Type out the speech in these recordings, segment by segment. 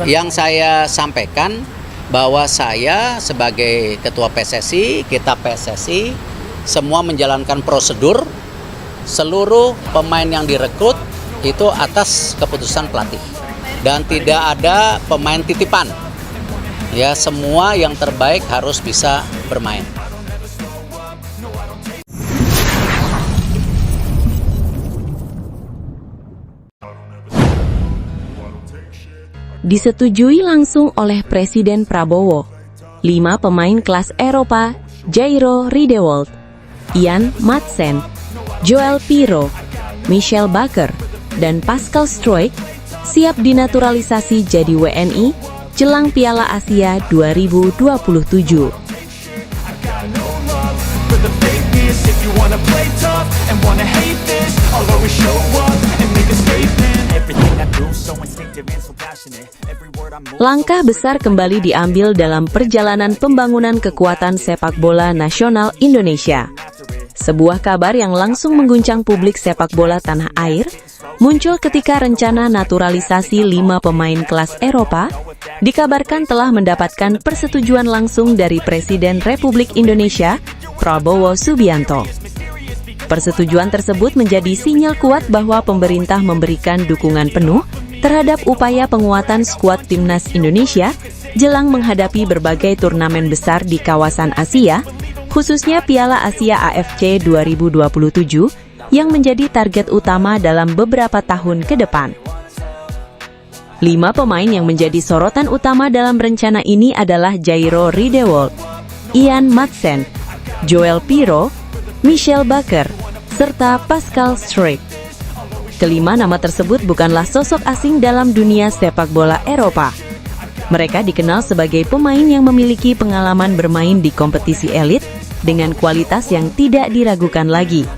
Yang saya sampaikan bahwa saya sebagai ketua PSSI, kita PSSI, semua menjalankan prosedur, seluruh pemain yang direkrut itu atas keputusan pelatih. Dan tidak ada pemain titipan. Ya, semua yang terbaik harus bisa bermain. Disetujui langsung oleh Presiden Prabowo. 5 pemain kelas Eropa, Jairo Riedewald, Ian Madsen, Joel Pirro, Michel Bakker, dan Pascal Struijk siap dinaturalisasi jadi WNI jelang Piala Asia 2027. Langkah besar kembali diambil dalam perjalanan pembangunan kekuatan sepak bola nasional Indonesia. Sebuah kabar yang langsung mengguncang publik sepak bola tanah air muncul ketika rencana naturalisasi 5 pemain kelas Eropa dikabarkan telah mendapatkan persetujuan langsung dari Presiden Republik Indonesia, Prabowo Subianto. Persetujuan tersebut menjadi sinyal kuat bahwa pemerintah memberikan dukungan penuh terhadap upaya penguatan skuad timnas Indonesia jelang menghadapi berbagai turnamen besar di kawasan Asia, khususnya Piala Asia AFC 2027 yang menjadi target utama dalam beberapa tahun ke depan. 5 pemain yang menjadi sorotan utama dalam rencana ini adalah Jairo Riedewald, Ian Madsen, Joel Pirro, Michel Bakker, serta Pascal Struijk. Kelima nama tersebut bukanlah sosok asing dalam dunia sepak bola Eropa. Mereka dikenal sebagai pemain yang memiliki pengalaman bermain di kompetisi elit dengan kualitas yang tidak diragukan lagi.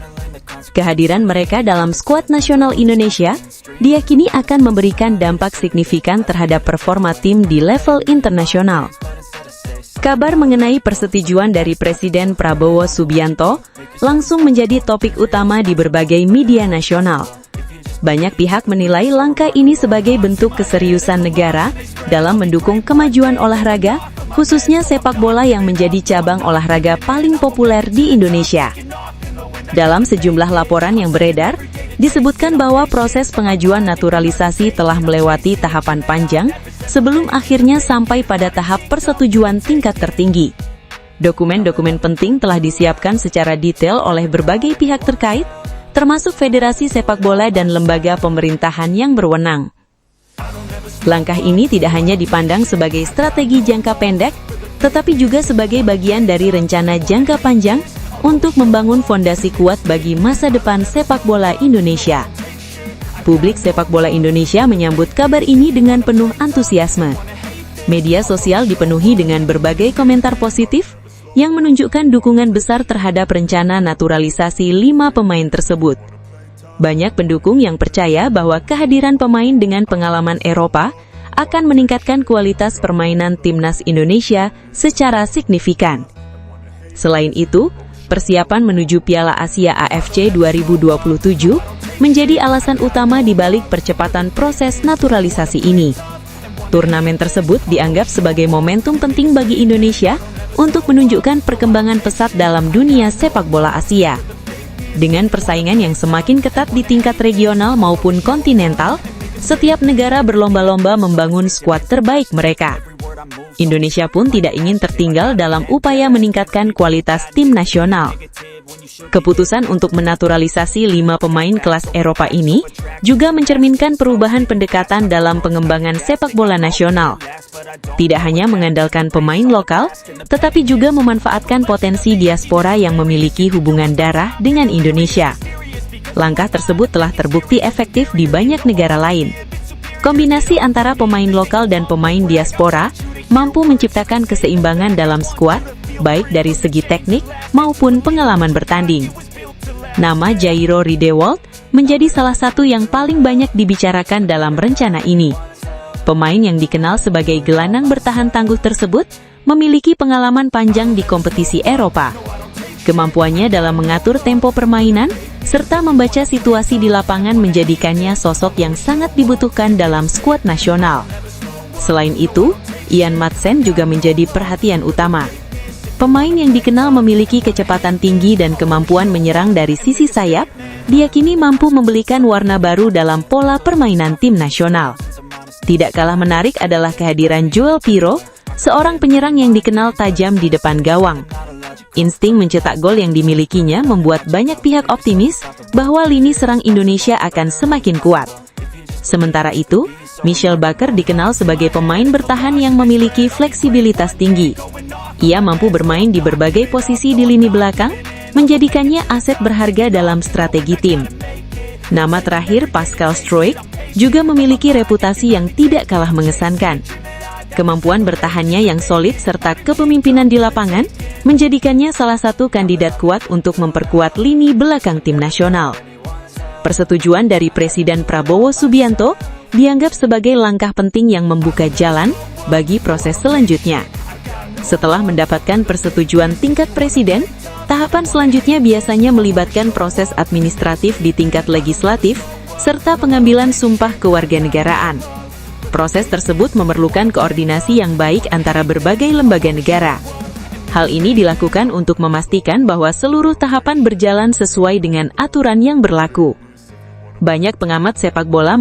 Kehadiran mereka dalam skuad nasional Indonesia diyakini akan memberikan dampak signifikan terhadap performa tim di level internasional. Kabar mengenai persetujuan dari Presiden Prabowo Subianto langsung menjadi topik utama di berbagai media nasional. Banyak pihak menilai langkah ini sebagai bentuk keseriusan negara dalam mendukung kemajuan olahraga, khususnya sepak bola yang menjadi cabang olahraga paling populer di Indonesia. Dalam sejumlah laporan yang beredar, disebutkan bahwa proses pengajuan naturalisasi telah melewati tahapan panjang sebelum akhirnya sampai pada tahap persetujuan tingkat tertinggi. Dokumen-dokumen penting telah disiapkan secara detail oleh berbagai pihak terkait, termasuk federasi sepak bola dan lembaga pemerintahan yang berwenang. Langkah ini tidak hanya dipandang sebagai strategi jangka pendek, tetapi juga sebagai bagian dari rencana jangka panjang untuk membangun fondasi kuat bagi masa depan sepak bola Indonesia. Publik sepak bola Indonesia menyambut kabar ini dengan penuh antusiasme. Media sosial dipenuhi dengan berbagai komentar positif yang menunjukkan dukungan besar terhadap rencana naturalisasi 5 pemain tersebut. Banyak pendukung yang percaya bahwa kehadiran pemain dengan pengalaman Eropa akan meningkatkan kualitas permainan timnas Indonesia secara signifikan. Selain itu, persiapan menuju Piala Asia AFC 2027 menjadi alasan utama di balik percepatan proses naturalisasi ini. Turnamen tersebut dianggap sebagai momentum penting bagi Indonesia untuk menunjukkan perkembangan pesat dalam dunia sepak bola Asia. Dengan persaingan yang semakin ketat di tingkat regional maupun kontinental, setiap negara berlomba-lomba membangun skuad terbaik mereka. Indonesia pun tidak ingin tertinggal dalam upaya meningkatkan kualitas tim nasional. Keputusan untuk menaturalisasi 5 pemain kelas Eropa ini juga mencerminkan perubahan pendekatan dalam pengembangan sepak bola nasional. Tidak hanya mengandalkan pemain lokal, tetapi juga memanfaatkan potensi diaspora yang memiliki hubungan darah dengan Indonesia. Langkah tersebut telah terbukti efektif di banyak negara lain. Kombinasi antara pemain lokal dan pemain diaspora mampu menciptakan keseimbangan dalam skuad, baik dari segi teknik maupun pengalaman bertanding. Nama Jairo Riedewald menjadi salah satu yang paling banyak dibicarakan dalam rencana ini. Pemain yang dikenal sebagai gelandang bertahan tangguh tersebut memiliki pengalaman panjang di kompetisi Eropa. Kemampuannya dalam mengatur tempo permainan serta membaca situasi di lapangan menjadikannya sosok yang sangat dibutuhkan dalam skuad nasional. Selain itu, Ian Madsen juga menjadi perhatian utama. Pemain yang dikenal memiliki kecepatan tinggi dan kemampuan menyerang dari sisi sayap, diyakini mampu memberikan warna baru dalam pola permainan tim nasional. Tidak kalah menarik adalah kehadiran Joel Pirro, seorang penyerang yang dikenal tajam di depan gawang. Insting mencetak gol yang dimilikinya membuat banyak pihak optimis bahwa lini serang Indonesia akan semakin kuat. Sementara itu, Michel Bakker dikenal sebagai pemain bertahan yang memiliki fleksibilitas tinggi. Ia mampu bermain di berbagai posisi di lini belakang, menjadikannya aset berharga dalam strategi tim. Nama terakhir Pascal Struijk juga memiliki reputasi yang tidak kalah mengesankan. Kemampuan bertahannya yang solid serta kepemimpinan di lapangan menjadikannya salah satu kandidat kuat untuk memperkuat lini belakang tim nasional. Persetujuan dari Presiden Prabowo Subianto dianggap sebagai langkah penting yang membuka jalan bagi proses selanjutnya. Setelah mendapatkan persetujuan tingkat presiden, tahapan selanjutnya biasanya melibatkan proses administratif di tingkat legislatif serta pengambilan sumpah kewarganegaraan. Proses tersebut memerlukan koordinasi yang baik antara berbagai lembaga negara. Hal ini dilakukan untuk memastikan bahwa seluruh tahapan berjalan sesuai dengan aturan yang berlaku. Banyak pengamat sepak bola